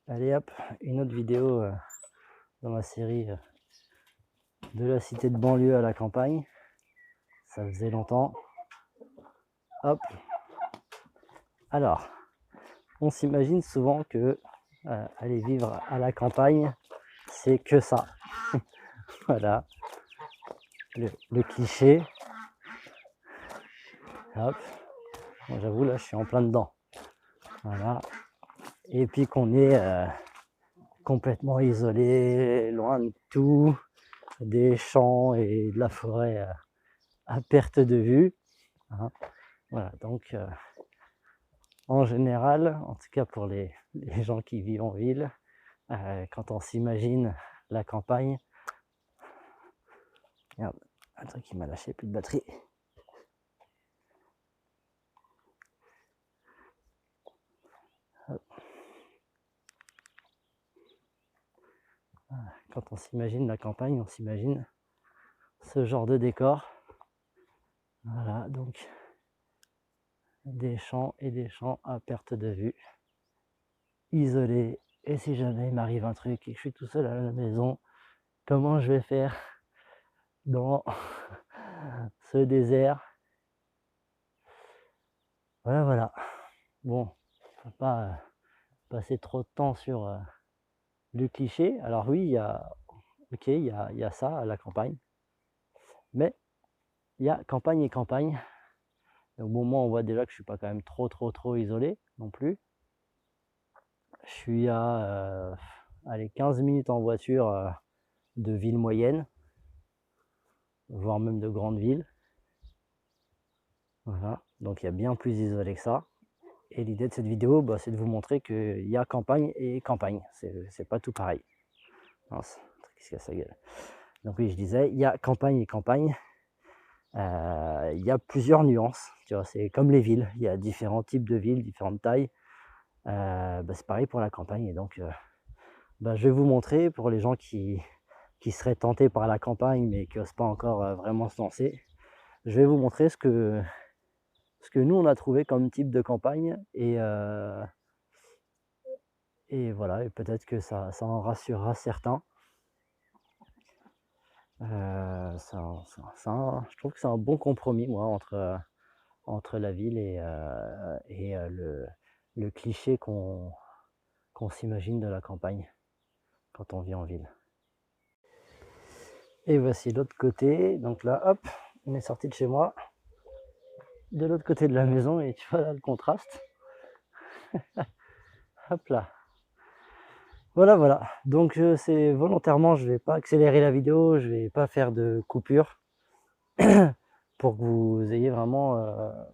Allez hop, une autre vidéo dans ma série de la cité de banlieue à la campagne. Ça faisait longtemps. Hop. Alors, on s'imagine souvent que aller vivre à la campagne, c'est que ça. Voilà, le cliché. Hop. Bon, j'avoue, là, je suis en plein dedans. Voilà. Et puis qu'on est complètement isolé, loin de tout, des champs et de la forêt à perte de vue. Hein. Voilà, donc en général, en tout cas pour les gens qui vivent en ville, quand on s'imagine la campagne, merde, un truc qui m'a lâché, plus de batterie. Quand on s'imagine la campagne, on s'imagine ce genre de décor. Voilà, donc des champs et des champs à perte de vue, isolés. Et si jamais il m'arrive un truc et que je suis tout seul à la maison, comment je vais faire dans ce désert? Voilà, voilà. Bon, faut pas passer trop de temps sur le cliché. Alors oui, il y a, ok, il y a ça à la campagne, mais il y a campagne et campagne. Au moment on voit déjà que je suis pas quand même trop isolé non plus. Je suis à allez, 15 minutes en voiture de ville moyenne, voire même de grande ville. Voilà, donc il y a bien plus isolé que ça. Et l'idée de cette vidéo, bah, c'est de vous montrer qu'il y a campagne et campagne. C'est pas tout pareil. Mince, qu'est-ce qu'il y a sa gueule. Donc oui, je disais, il y a campagne et campagne. Il y a plusieurs nuances. Tu vois, c'est comme les villes. Il y a différents types de villes, différentes tailles. Bah, c'est pareil pour la campagne. Et donc, bah, je vais vous montrer pour les gens qui seraient tentés par la campagne mais qui n'osent pas encore vraiment se lancer. Je vais vous montrer ce que nous on a trouvé comme type de campagne et voilà, et peut-être que ça en rassurera certains. Je trouve que c'est un bon compromis, moi, entre la ville et le cliché qu'on s'imagine de la campagne quand on vit en ville. Et voici l'autre côté. Donc là, hop, on est sorti de chez moi, de l'autre côté de la maison, et tu vois là le contraste. Hop là. Voilà, voilà. Donc c'est volontairement, je vais pas accélérer la vidéo, je vais pas faire de coupure pour que vous ayez vraiment.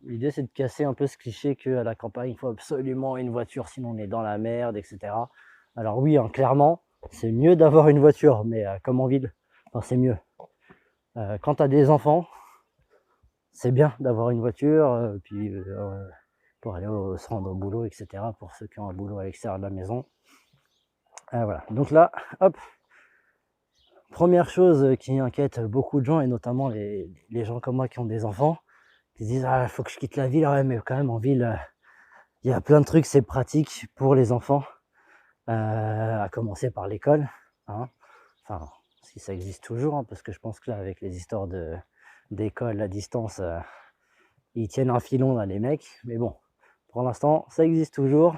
L'idée c'est de casser un peu ce cliché qu'à la campagne il faut absolument une voiture, sinon on est dans la merde, etc. Alors oui, hein, clairement, c'est mieux d'avoir une voiture, mais comme en ville, enfin, c'est mieux. Quand tu as des enfants, c'est bien d'avoir une voiture, puis pour aller se rendre au boulot, etc. Pour ceux qui ont un boulot à l'extérieur de la maison. Voilà, donc là, hop, première chose qui inquiète beaucoup de gens, et notamment les gens comme moi qui ont des enfants, qui se disent « Ah, il faut que je quitte la ville ». Ouais, mais quand même, en ville, il y a plein de trucs, c'est pratique pour les enfants, à commencer par l'école. Hein. Enfin, si ça existe toujours, hein, parce que je pense que là, avec les histoires d'école à distance, ils tiennent un filon, là, les mecs. Mais bon, pour l'instant, ça existe toujours.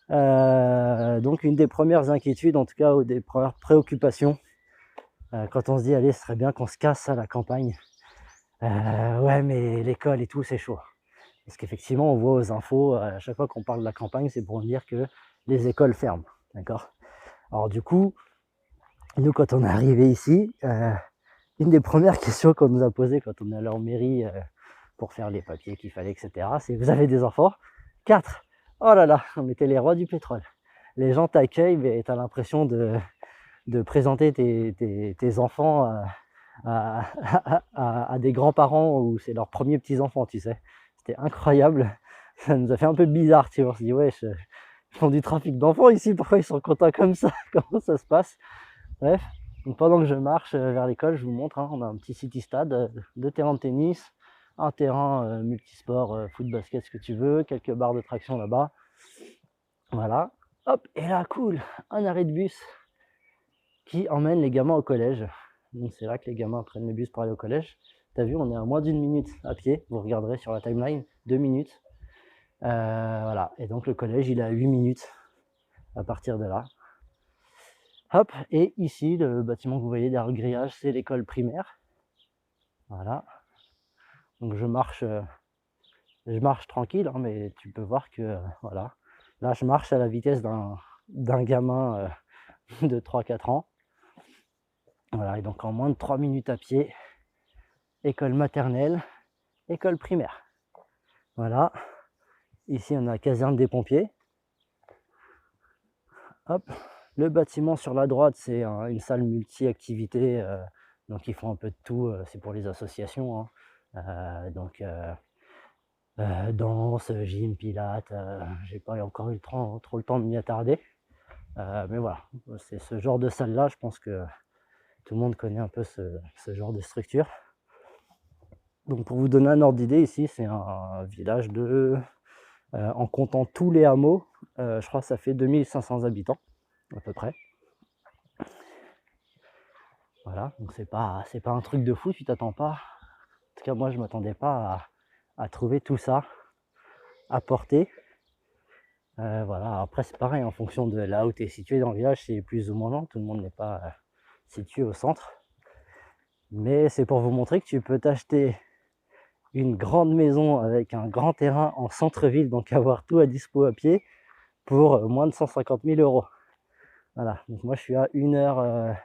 Donc, une des premières inquiétudes, en tout cas, ou des premières préoccupations, quand on se dit, allez, ce serait bien qu'on se casse à la campagne. Ouais, mais l'école et tout, c'est chaud. Parce qu'effectivement, on voit aux infos, à chaque fois qu'on parle de la campagne, c'est pour dire que les écoles ferment. D'accord ? Alors du coup, nous, quand on est arrivé ici, une des premières questions qu'on nous a posées quand on est allé en mairie pour faire les papiers qu'il fallait, etc., c'est « Vous avez des enfants ?» 4. Oh là là, on était les rois du pétrole. Les gens t'accueillent, mais tu as l'impression de présenter tes enfants à des grands-parents où c'est leurs premiers petits-enfants, tu sais. C'était incroyable. Ça nous a fait un peu bizarre, tu vois. On se dit, ouais, ils font du trafic d'enfants ici, pourquoi ils sont contents comme ça? Comment ça se passe? Bref, donc pendant que je marche vers l'école, je vous montre, hein, on a un petit city-stade, 2 terrains de tennis, un terrain multisport, foot, basket, ce que tu veux, quelques barres de traction là-bas. Voilà. Hop, et là, cool, un arrêt de bus qui emmène les gamins au collège. Donc c'est là que les gamins prennent le bus pour aller au collège. T'as vu, on est à moins d'1 minute à pied. Vous regarderez sur la timeline, 2 minutes. Voilà, et donc le collège, il est à 8 minutes à partir de là. Hop, et ici, le bâtiment que vous voyez derrière le grillage, c'est l'école primaire. Voilà. Donc je marche tranquille, hein, mais tu peux voir que, voilà. Là, je marche à la vitesse d'un gamin de 3-4 ans. Voilà, et donc en moins de 3 minutes à pied, école maternelle, école primaire. Voilà. Ici, on a la caserne des pompiers. Hop. Le bâtiment sur la droite, c'est une salle multi-activité. Donc, ils font un peu de tout. C'est pour les associations, hein. Danse, gym, pilates. J'ai pas encore eu trop le temps de m'y attarder. Mais voilà, c'est ce genre de salle-là. Je pense que tout le monde connaît un peu ce genre de structure. Donc, pour vous donner un ordre d'idée, ici, c'est un village de... en comptant tous les hameaux, je crois que ça fait 2500 habitants, à peu près. Voilà, donc c'est pas un truc de fou, tu t'attends pas. En tout cas, moi, je m'attendais pas à trouver tout ça à portée. Voilà, après, c'est pareil, en fonction de là où tu es situé dans le village, c'est plus ou moins lent. Tout le monde n'est pas situé au centre. Mais c'est pour vous montrer que tu peux t'acheter une grande maison avec un grand terrain en centre-ville, donc avoir tout à dispo à pied pour moins de 150 000 euros. Voilà, donc moi je suis à 1h15,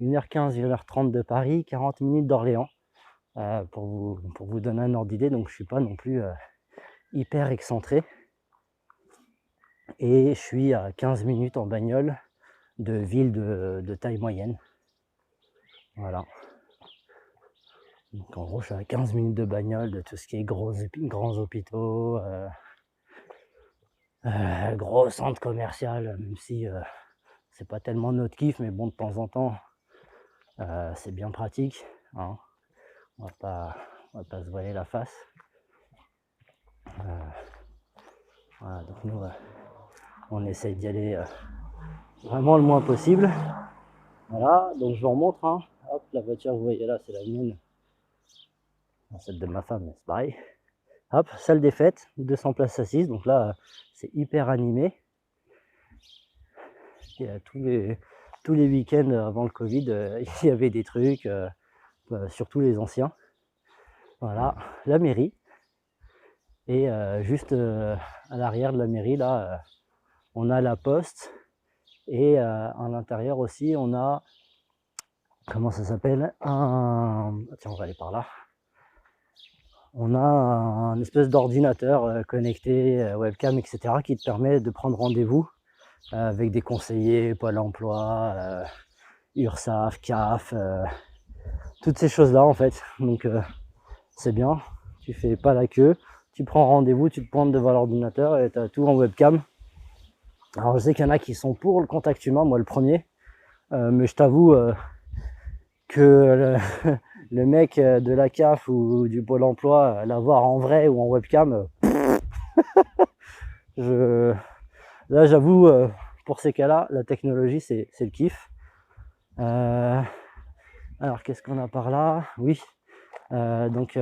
1h30 de Paris, 40 minutes d'Orléans, pour vous donner un ordre d'idée. Donc je suis pas non plus hyper excentré. Et je suis à 15 minutes en bagnole de ville de taille moyenne. Voilà. Donc en gros je suis à 15 minutes de bagnole de tout ce qui est grands hôpitaux, gros centre commercial, même si c'est pas tellement notre kiff, mais bon, de temps en temps c'est bien pratique, hein. On va pas se voiler la face. Voilà, donc nous on essaye d'y aller vraiment le moins possible. Voilà, donc je vous remontre, hein. Hop, la voiture vous voyez là, c'est la mienne, celle de ma femme, c'est pareil. Hop, salle des fêtes, 200 places assises, donc là c'est hyper animé. Et tous les week-ends avant le Covid, il y avait des trucs, surtout les anciens. Voilà, la mairie. Et juste à l'arrière de la mairie, là, on a la poste. Et à l'intérieur aussi, on a, comment ça s'appelle, tiens, on va aller par là. On a un espèce d'ordinateur connecté, webcam, etc., qui te permet de prendre rendez-vous avec des conseillers, Pôle emploi, URSSAF, CAF, toutes ces choses-là en fait. Donc c'est bien, tu fais pas la queue, tu prends rendez-vous, tu te pointes devant l'ordinateur et tu as tout en webcam. Alors je sais qu'il y en a qui sont pour le contact humain, moi le premier, mais je t'avoue que le mec de la CAF ou du Pôle emploi, l'avoir en vrai ou en webcam, là j'avoue, pour ces cas-là, la technologie c'est le kiff. Alors qu'est-ce qu'on a par là? Oui, donc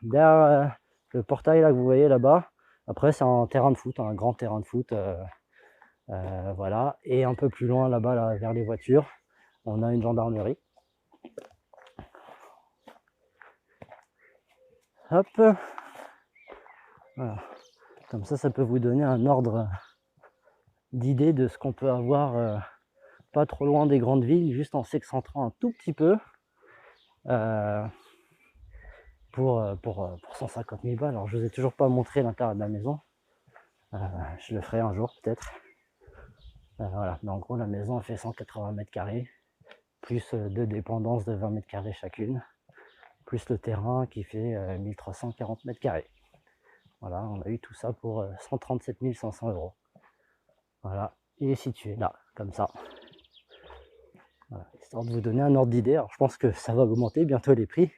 derrière le portail là que vous voyez là-bas, après c'est un terrain de foot, un grand terrain de foot, voilà. Et un peu plus loin là-bas, là, vers les voitures, on a une gendarmerie. Hop, voilà. Comme ça peut vous donner un ordre d'idée de ce qu'on peut avoir pas trop loin des grandes villes, juste en s'excentrant un tout petit peu pour 150 000 balles. Alors je vous ai toujours pas montré l'intérieur de la maison, je le ferai un jour peut-être. Voilà, mais en gros la maison fait 180 mètres carrés, plus deux dépendances de 20 mètres carrés chacune, plus le terrain qui fait 1340 mètres carrés. Voilà, on a eu tout ça pour 137 500 euros. Voilà, il est situé là, comme ça. Voilà, histoire de vous donner un ordre d'idée. Alors je pense que ça va augmenter bientôt les prix.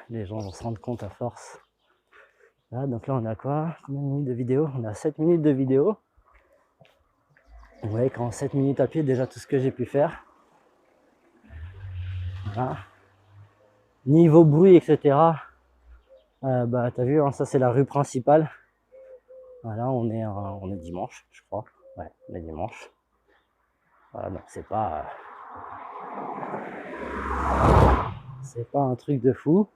Les gens vont se rendre compte à force. Là, donc là on a quoi? Combien de minutes de vidéo? On a 7 minutes de vidéo. Vous voyez qu'en 7 minutes à pied, déjà tout ce que j'ai pu faire. Voilà. Niveau bruit, etc. Bah, t'as vu, hein, ça c'est la rue principale. Voilà, on est dimanche, je crois. Ouais, on est dimanche. Voilà, donc c'est pas un truc de fou.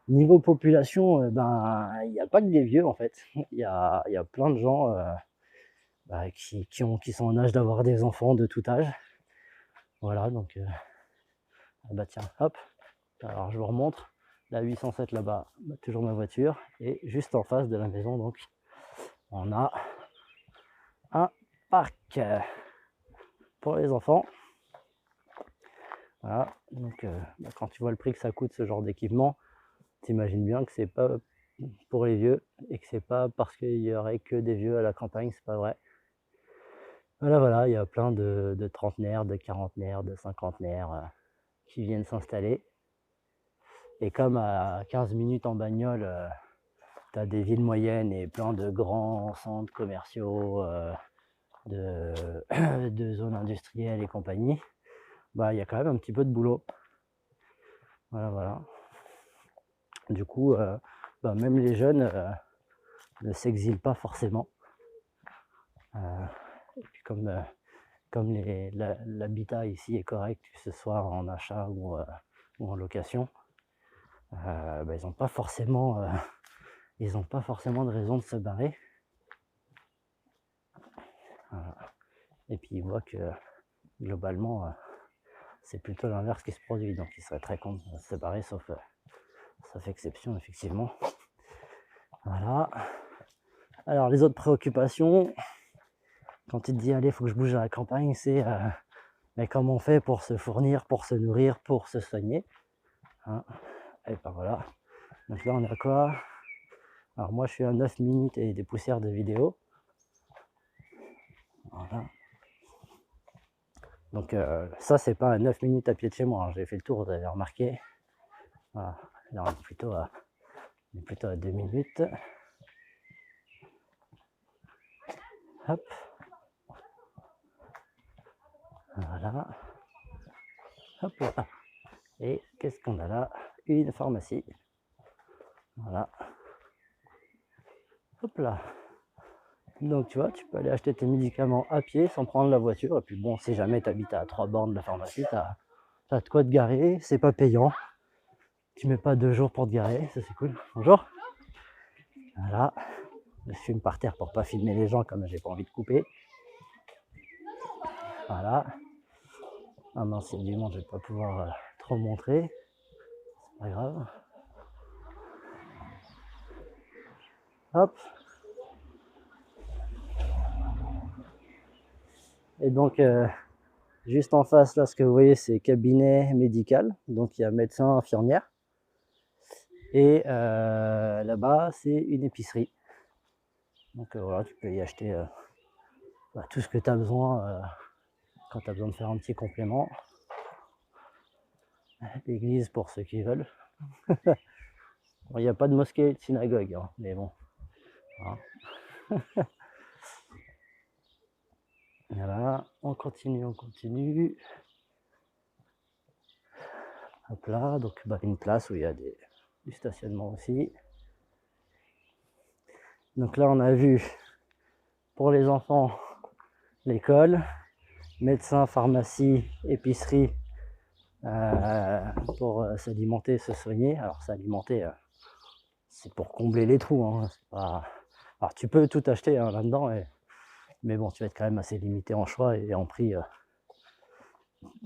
Niveau population, ben il n'y a pas que des vieux en fait. Il y a plein de gens bah, qui sont en âge d'avoir des enfants de tout âge. Voilà, donc ah bah tiens, hop. Alors je vous remontre. La 807 là-bas, bah, toujours ma voiture. Et juste en face de la maison, donc, on a un parc pour les enfants. Voilà, donc bah, quand tu vois le prix que ça coûte ce genre d'équipement, t'imagines bien que c'est pas pour les vieux et que c'est pas parce qu'il y aurait que des vieux à la campagne, c'est pas vrai. Voilà, il y a plein de trentenaires, de quarantenaires, de cinquantenaires qui viennent s'installer. Et comme à 15 minutes en bagnole, tu as des villes moyennes et plein de grands centres commerciaux, de, de zones industrielles et compagnie, bah il y a quand même un petit peu de boulot. Voilà. Du coup, bah, même les jeunes ne s'exilent pas forcément. Et puis comme l'habitat ici est correct, que ce soit en achat ou en location, bah, ils n'ont pas forcément de raison de se barrer. Et puis ils voient que globalement, c'est plutôt l'inverse qui se produit. Donc ils seraient très contents de se barrer, sauf exception, effectivement. Voilà. Alors les autres préoccupations, quand tu te dis allez, il faut que je bouge à la campagne, c'est mais comment on fait pour se fournir, pour se nourrir, pour se soigner, hein. Et ben voilà. Donc là on est à quoi? Alors moi je suis à 9 minutes et des poussières de vidéo. Voilà. Donc ça c'est pas à 9 minutes à pied de chez moi, hein. J'ai fait le tour, vous avez remarqué. Voilà. Là on est plutôt à 2 minutes. Hop. Voilà. Hop là. Et qu'est-ce qu'on a là? Une pharmacie. Voilà. Hop là. Donc tu vois, tu peux aller acheter tes médicaments à pied sans prendre la voiture. Et puis bon, si jamais tu habites à 3 bornes de la pharmacie, tu as de quoi te garer, c'est pas payant. Tu mets pas 2 jours pour te garer, ça c'est cool. Bonjour. Voilà. Je fume par terre pour pas filmer les gens comme j'ai pas envie de couper. Voilà. Ah mince, il y a du monde, je vais pas pouvoir trop montrer. C'est pas grave. Hop. Et donc, juste en face, là, ce que vous voyez, c'est cabinet médical. Donc, il y a médecin, infirmière. Et là-bas, c'est une épicerie. Donc, voilà, tu peux y acheter bah, tout ce que tu as besoin quand tu as besoin de faire un petit complément. L'église pour ceux qui veulent. Bon, il n'y a pas de mosquée et de synagogue, hein, mais bon. Hein. Voilà, on continue. Hop là, donc bah, une place où il y a du stationnement aussi. Donc là, on a vu pour les enfants l'école, médecin, pharmacie, épicerie pour s'alimenter, se soigner. Alors s'alimenter, c'est pour combler les trous, hein. Pas... Alors tu peux tout acheter hein, là-dedans, mais bon, tu vas être quand même assez limité en choix et en prix.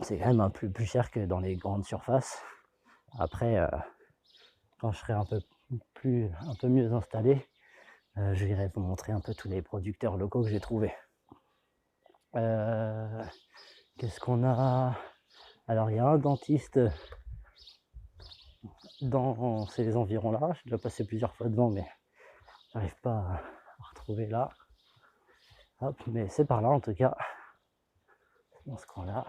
C'est quand même un peu plus cher que dans les grandes surfaces. Après, quand je serai un peu mieux installé, je virai vous montrer un peu tous les producteurs locaux que j'ai trouvés. Qu'est-ce qu'on a? Alors, il y a un dentiste dans ces environs-là. J'ai déjà passé plusieurs fois devant, mais j'arrive pas à retrouver là. Hop, mais c'est par là en tout cas. Dans ce coin-là.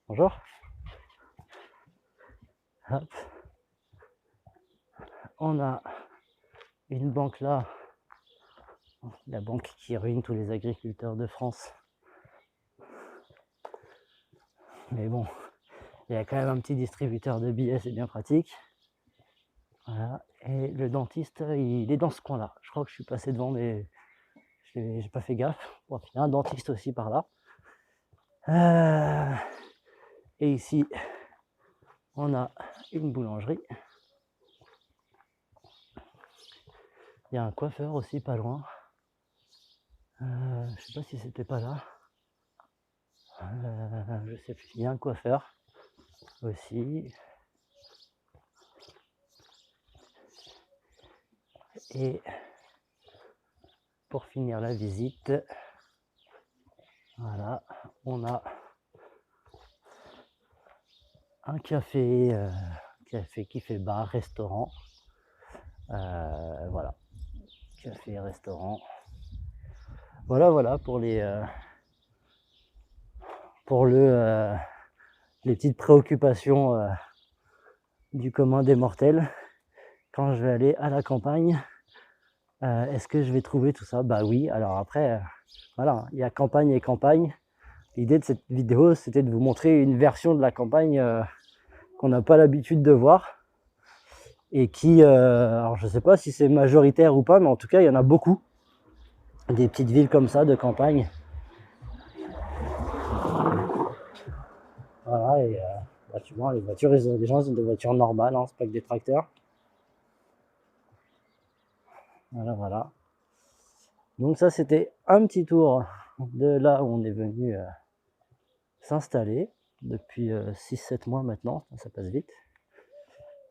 Bonjour. Hop. On a une banque là. La banque qui ruine tous les agriculteurs de France. Mais bon, il y a quand même un petit distributeur de billets, c'est bien pratique. Voilà. Et le dentiste, il est dans ce coin-là. Je crois que je suis passé devant, mais j'ai pas fait gaffe. Bon, il y a un dentiste aussi par là. Et ici, on a une boulangerie. Il y a un coiffeur aussi pas loin. Je sais pas si c'était pas là. Je sais plus. Il y a un coiffeur aussi. Et pour finir la visite, voilà, on a un café, qui fait bar, restaurant. Voilà, café, restaurant. Voilà pour les petites préoccupations du commun des mortels. Quand je vais aller à la campagne, est-ce que je vais trouver tout ça? Bah oui, alors après, voilà, il y a campagne et campagne. L'idée de cette vidéo, c'était de vous montrer une version de la campagne qu'on n'a pas l'habitude de voir. Et qui, alors je sais pas si c'est majoritaire ou pas, mais en tout cas, il y en a beaucoup. Des petites villes comme ça, de campagne. Voilà, et bah, tu vois, les voitures, les gens, ils ont des voitures normales, hein, c'est pas que des tracteurs. Voilà. Donc ça, c'était un petit tour de là où on est venu s'installer depuis 6-7 mois maintenant, ça passe vite.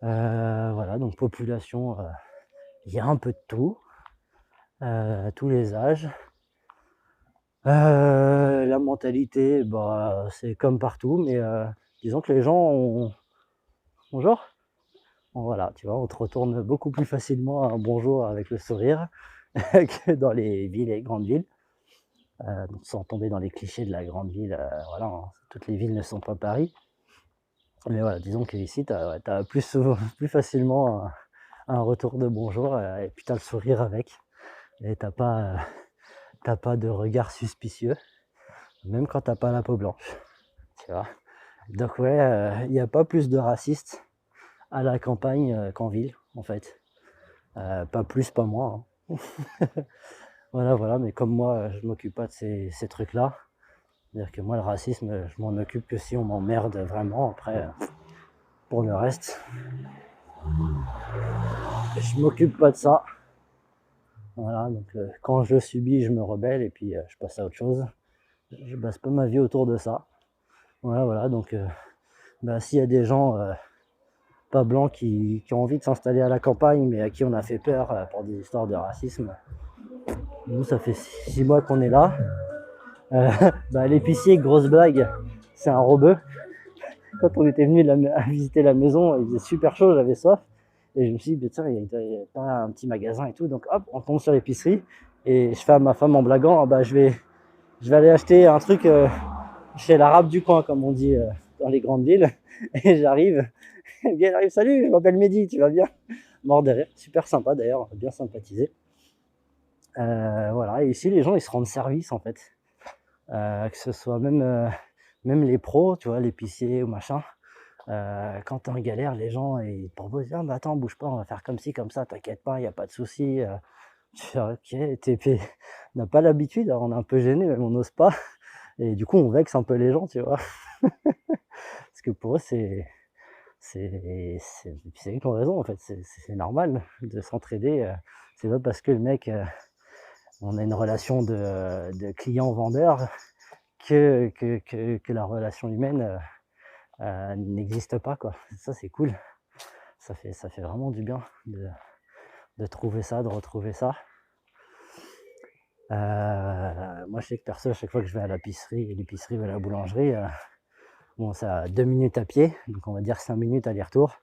Voilà, donc population, il y a un peu de tout, tous les âges. La mentalité, bah, c'est comme partout, mais disons que les gens ont... Bonjour. Bon, voilà, tu vois, on te retourne beaucoup plus facilement un bonjour avec le sourire que dans les villes et grandes villes. Donc sans tomber dans les clichés de la grande ville, voilà, hein, toutes les villes ne sont pas Paris. Mais voilà, disons qu'ici, tu as plus facilement un retour de bonjour et puis tu as le sourire avec. Et t'as pas de regard suspicieux, même quand t'as pas la peau blanche. Tu vois. Donc ouais, il n'y a pas plus de racistes à la campagne qu'en ville, en fait. Pas plus, pas moins. Hein. Voilà, mais comme moi, je m'occupe pas de ces trucs-là. C'est-à-dire que moi, le racisme, je m'en occupe que si on m'emmerde vraiment. Après, pour le reste, je m'occupe pas de ça. Voilà, donc quand je subis, je me rebelle et puis je passe à autre chose. Je base pas ma vie autour de ça. Voilà, donc bah, s'il y a des gens pas blancs qui ont envie de s'installer à la campagne, mais à qui on a fait peur pour des histoires de racisme, nous, ça fait 6 mois qu'on est là. Bah, l'épicier, grosse blague, c'est un rebeu. Quand on était venu visiter la maison, il faisait super chaud, j'avais soif. Et je me suis dit, tiens, il y a pas un petit magasin et tout. Donc hop, on tombe sur l'épicerie. Et je fais à ma femme en blaguant, ah bah, je vais aller acheter un truc chez l'arabe du coin, comme on dit dans les grandes villes. Et j'arrive, elle arrive, salut, je m'appelle Mehdi, tu vas bien? Mort de rire, super sympa d'ailleurs, on a bien sympathisé. Voilà, et ici les gens ils se rendent service en fait. Que ce soit même les pros, tu vois, l'épicier ou machin. Quand t'es en galère, les gens ils te proposent, ah bah attends, bouge pas, on va faire comme ci, comme ça, t'inquiète pas, y a pas de souci. Tu fais, ok, on n'a pas l'habitude, on est un peu gêné, même on n'ose pas. Et du coup, on vexe un peu les gens, tu vois. Parce que pour eux, c'est qu'ils ont raison, en fait. C'est normal de s'entraider. C'est pas parce que le mec, on a une relation de client-vendeur que la relation humaine n'existe pas, quoi. Ça, c'est cool. Ça fait vraiment du bien de trouver ça, de retrouver ça. Moi, je sais que perso, à chaque fois que je vais à l'épicerie ou à la boulangerie, bon, c'est à 2 minutes à pied, donc on va dire 5 minutes aller-retour.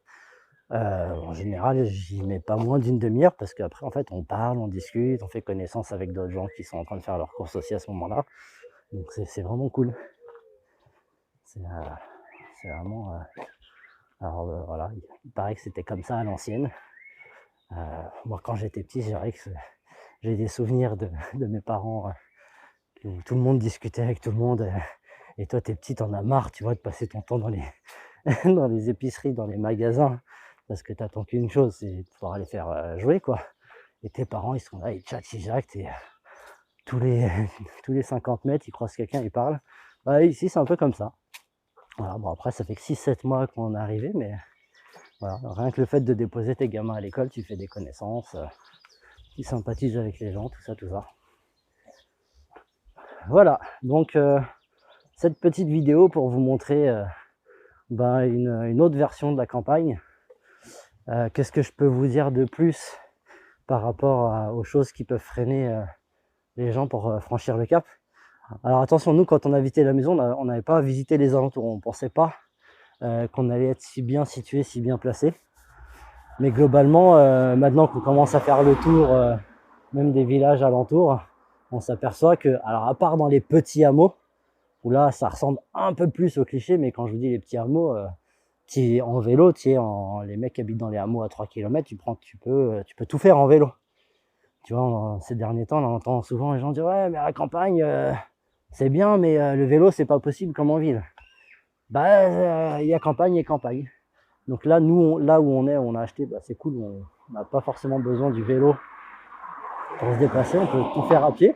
En général, j'y mets pas moins d'une demi-heure parce qu'après, en fait, on parle, on discute, on fait connaissance avec d'autres gens qui sont en train de faire leurs courses aussi à ce moment-là. Donc, c'est vraiment cool. C'est vraiment... alors, voilà, il paraît que c'était comme ça à l'ancienne. Moi, quand j'étais petit, c'est vrai que j'ai des souvenirs de mes parents où tout le monde discutait avec tout le monde. Et toi, t'es petit, t'en as marre, tu vois, de passer ton temps dans les, dans les épiceries, dans les magasins, parce que t'attends qu'une chose, c'est de pouvoir les faire jouer, quoi. Et tes parents, ils sont là, ils tchatchent, ils jactent, et tous les, tous les 50 mètres, ils croisent quelqu'un, ils parlent. Bah, ici, c'est un peu comme ça. Voilà, bon, après, ça fait que 6-7 mois qu'on est arrivé, mais voilà, rien que le fait de déposer tes gamins à l'école, tu fais des connaissances, tu sympathises avec les gens, tout ça, tout ça. Voilà, donc cette petite vidéo pour vous montrer une autre version de la campagne. Qu'est-ce que je peux vous dire de plus par rapport aux choses qui peuvent freiner les gens pour franchir le cap? Alors attention, nous quand on a visité la maison, on n'avait pas visité les alentours, on ne pensait pas qu'on allait être si bien situé, si bien placé. Mais globalement, maintenant qu'on commence à faire le tour même des villages alentours, on s'aperçoit que, alors à part dans les petits hameaux, où là ça ressemble un peu plus au cliché, mais quand je vous dis les petits hameaux, en vélo, les mecs qui habitent dans les hameaux à 3 km, tu peux tout faire en vélo. Tu vois, ces derniers temps, on entend souvent les gens dire ouais, mais à la campagne, c'est bien, mais le vélo, c'est pas possible comme en ville. Bah, il y a campagne et campagne. Donc là, nous, là où on a acheté, bah, c'est cool, on n'a pas forcément besoin du vélo pour se déplacer, on peut tout faire à pied.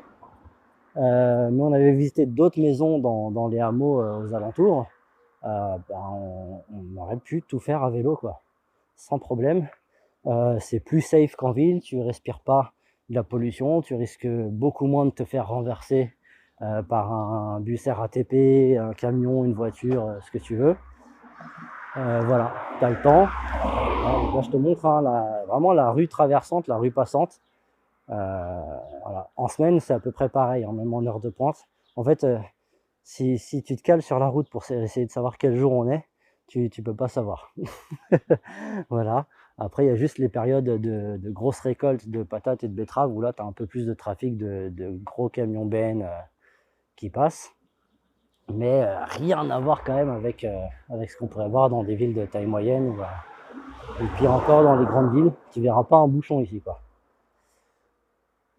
Mais on avait visité d'autres maisons dans les hameaux aux alentours. On aurait pu tout faire à vélo, quoi, sans problème. C'est plus safe qu'en ville, tu respires pas de la pollution, tu risques beaucoup moins de te faire renverser par un bus RATP, un camion, une voiture, ce que tu veux. Voilà, tu as le temps. Là, je te montre vraiment la rue traversante, la rue passante. Voilà. En semaine, c'est à peu près pareil, même en heure de pointe. En fait, si tu te cales sur la route pour essayer de savoir quel jour on est, tu peux pas savoir. Voilà. Après, il y a juste les périodes de grosses récoltes de patates et de betteraves où là, tu as un peu plus de trafic de gros camions bennes qui passent. Mais rien à voir quand même avec ce qu'on pourrait voir dans des villes de taille moyenne. Et puis encore dans les grandes villes, tu verras pas un bouchon ici, quoi.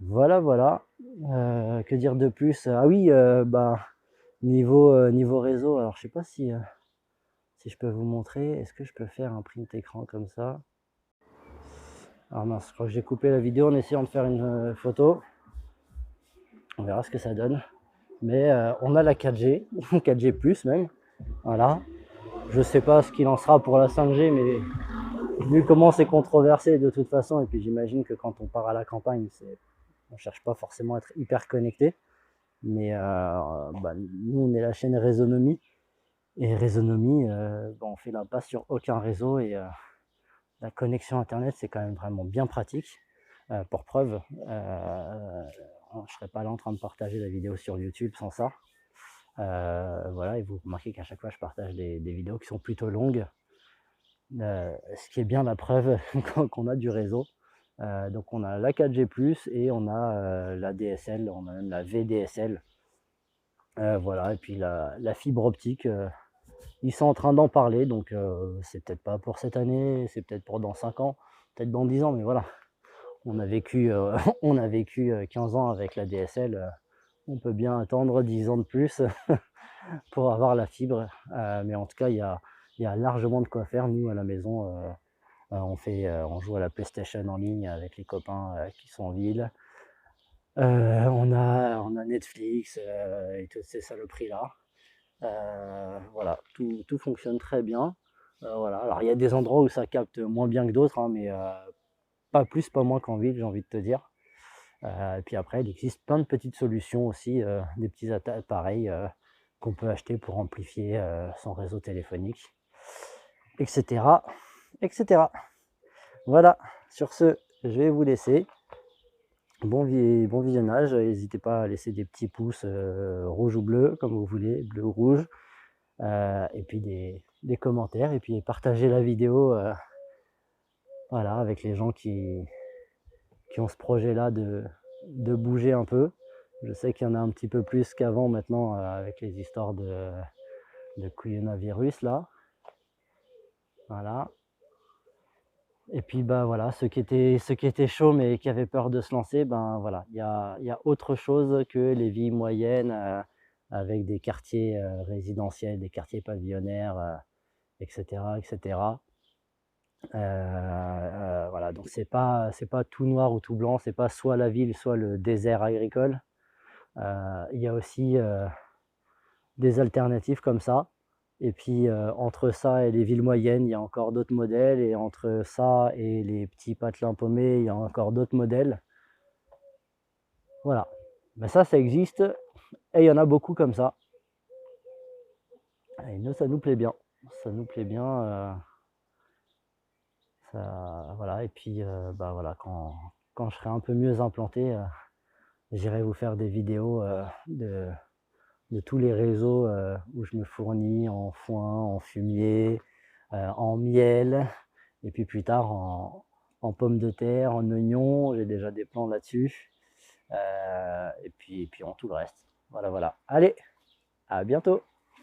Voilà, voilà. Que dire de plus? Ah oui, niveau réseau, alors je sais pas si je peux vous montrer. Est-ce que je peux faire un print écran comme ça? Alors mince, je crois que j'ai coupé la vidéo en essayant de faire une photo. On verra ce que ça donne. Mais on a la 4G, 4G+, même. Voilà. Je sais pas ce qu'il en sera pour la 5G, mais vu comment c'est controversé de toute façon, et puis j'imagine que quand on part à la campagne, on cherche pas forcément à être hyper connecté. Mais nous, on est la chaîne Résonomie. Et Résonomie, on fait l'impasse sur aucun réseau. Et la connexion Internet, c'est quand même vraiment bien pratique. Pour preuve, je ne serais pas là en train de partager la vidéo sur YouTube sans ça. Voilà, et vous remarquez qu'à chaque fois, je partage des vidéos qui sont plutôt longues. Ce qui est bien la preuve qu'on a du réseau. Donc on a la 4G+, et on a la DSL, on a même la VDSL. Voilà, et puis la fibre optique, ils sont en train d'en parler, donc c'est peut-être pas pour cette année, c'est peut-être pour dans 5 ans, peut-être dans 10 ans, mais voilà. On a vécu, on a vécu 15 ans avec la DSL, on peut bien attendre 10 ans de plus pour avoir la fibre, mais en tout cas, il y a largement de quoi faire. Nous, à la maison, on joue à la PlayStation en ligne avec les copains qui sont en ville. On a Netflix et toutes ces saloperies-là. Voilà, tout fonctionne très bien. Voilà. Alors, il y a des endroits où ça capte moins bien que d'autres, hein, mais pas plus, pas moins qu'en ville, j'ai envie de te dire. Et puis après, il existe plein de petites solutions aussi, des petits appareils qu'on peut acheter pour amplifier son réseau téléphonique, etc., etc. Voilà, sur ce, je vais vous laisser. Bon visionnage, n'hésitez pas à laisser des petits pouces rouge ou bleu, comme vous voulez, bleu ou rouge, et puis des commentaires, et puis partagez la vidéo voilà, avec les gens qui ont ce projet-là de bouger un peu. Je sais qu'il y en a un petit peu plus qu'avant maintenant avec les histoires de coronavirus là. Voilà. Et puis voilà, ceux qui étaient chauds mais qui avaient peur de se lancer, voilà, il y a autre chose que les villes moyennes avec des quartiers résidentiels, des quartiers pavillonnaires, etc., etc. Voilà, donc c'est pas tout noir ou tout blanc, c'est pas soit la ville, soit le désert agricole. Il y a aussi des alternatives comme ça. Et puis entre ça et les villes moyennes, il y a encore d'autres modèles. Et entre ça et les petits patelins paumés, il y a encore d'autres modèles. Voilà. Mais ça existe. Et il y en a beaucoup comme ça. Et nous, ça nous plaît bien. Ça nous plaît bien. Voilà. Et puis, bah voilà, quand je serai un peu mieux implanté, j'irai vous faire des vidéos de tous les réseaux où je me fournis en foin, en fumier, en miel, et puis plus tard en pommes de terre, en oignons. J'ai déjà des plans là-dessus. Et puis en tout le reste. Voilà, voilà. Allez, à bientôt.